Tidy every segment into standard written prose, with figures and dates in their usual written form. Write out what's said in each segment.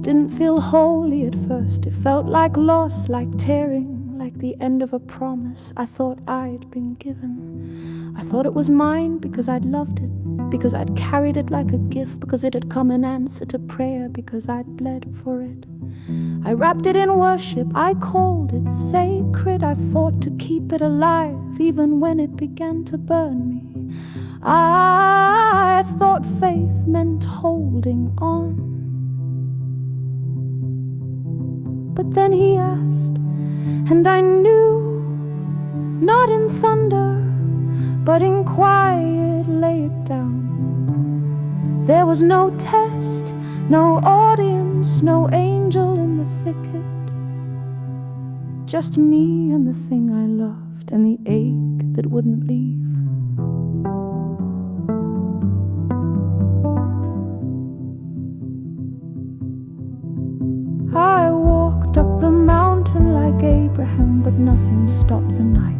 didn't feel holy at first. It felt like loss, like tearing, like the end of a promise I thought I'd been given. I thought it was mine because I'd loved it, because I'd carried it like a gift, because it had come in answer to prayer, because I'd bled for it. I wrapped it in worship, I called it sacred. I fought to keep it alive, even when it began to burn me. I thought faith meant holding on. But then he asked, and I knew, not in thunder, but in quiet, lay it down. There was no test, no audience, no angel in the thicket. Just me and the thing I loved, and the ache that wouldn't leave. I walked up the mountain like Abraham, but nothing stopped the night.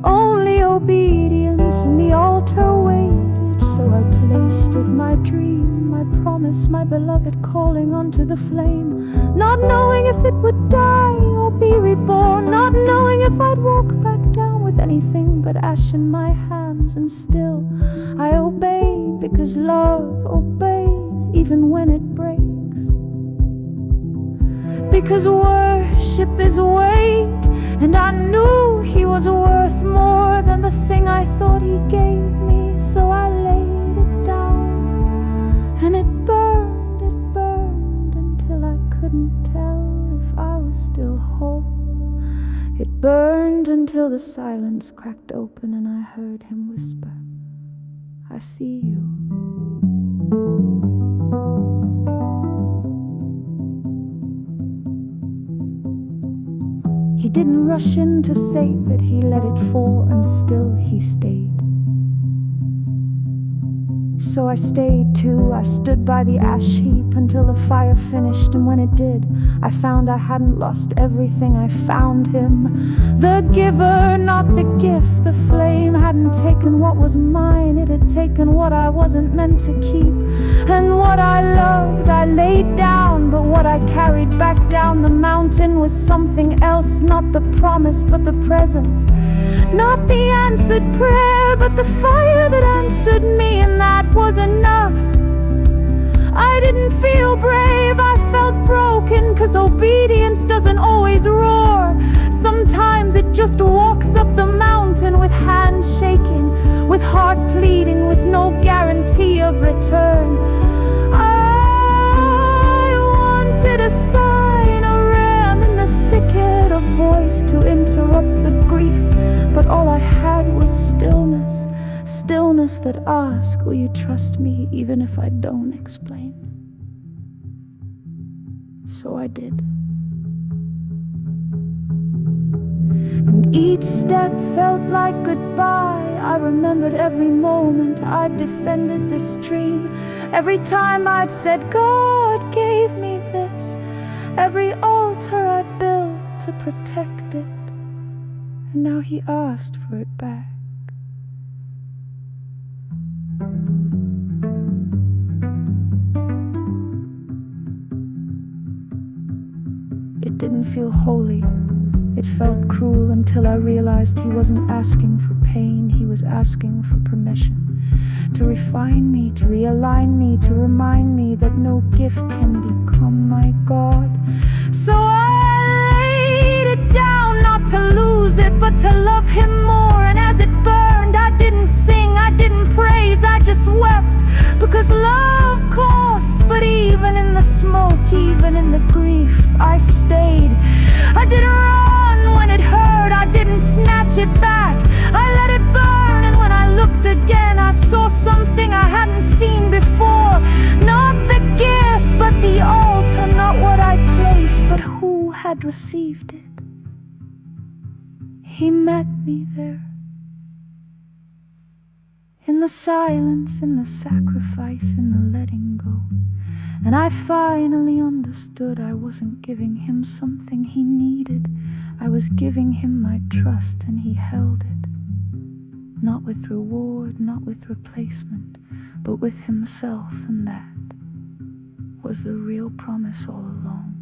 Only obedience, and the altar waited. So I placed it, my dream, my promise, my beloved, calling onto the flame. Not knowing if it would die or be reborn, not knowing if I'd walk back down with anything but ash in my hands. And still I obeyed, because love obeys even when it breaks. Because worship is weight, and I knew he was worth more than the thing I thought he gave me. So I laid it down, and it burned until I couldn't tell if I was still whole. It burned until the silence cracked open, and I heard him whisper, I see you. He didn't rush in to save it, he let it fall, and still he stayed. So I stayed too. I stood by the ash heap until the fire finished, and when it did, I found I hadn't lost everything. I found him, the giver, not the gift. The flame hadn't taken what was mine, it had taken what I wasn't meant to keep. And what I loved I laid down, but what I carried back down the mountain was something else. Not the promise, but the presence. Not the answered prayer, but the fire that answered me, and that was enough. I didn't feel brave, I felt broken, 'cause obedience doesn't always roar. Sometimes it just walks up the mountain with hands shaking, with heart pleading, with no guarantee of return. I wanted a sign, a ram in the thicket, a voice to interrupt the grief, but all I had was stillness. Stillness that asks, will you trust me even if I don't explain? So I did. And each step felt like goodbye. I remembered every moment I defended this dream. Every time I'd said, God gave me this. Every altar I'd built to protect it. And now he asked for it back. It didn't feel holy, it felt cruel, until I realized he wasn't asking for pain, he was asking for permission. To refine me, to realign me, to remind me that no gift can become my God. So I laid it down, not to lose it, but to love him more. And as it burned, I didn't sing, I didn't praise, I just wept. Because love costs, but even in the smoke, even in the grief, I stayed. I didn't run when it hurt, I didn't snatch it back. I let it burn, and when I looked again, I saw something I hadn't seen before. Not the gift, but the altar. Not what I placed, but who had received it. He met me there. In the silence, in the sacrifice, in the letting go. And I finally understood I wasn't giving him something he needed. I was giving him my trust, and he held it. Not with reward, not with replacement, but with himself, and that was the real promise all along.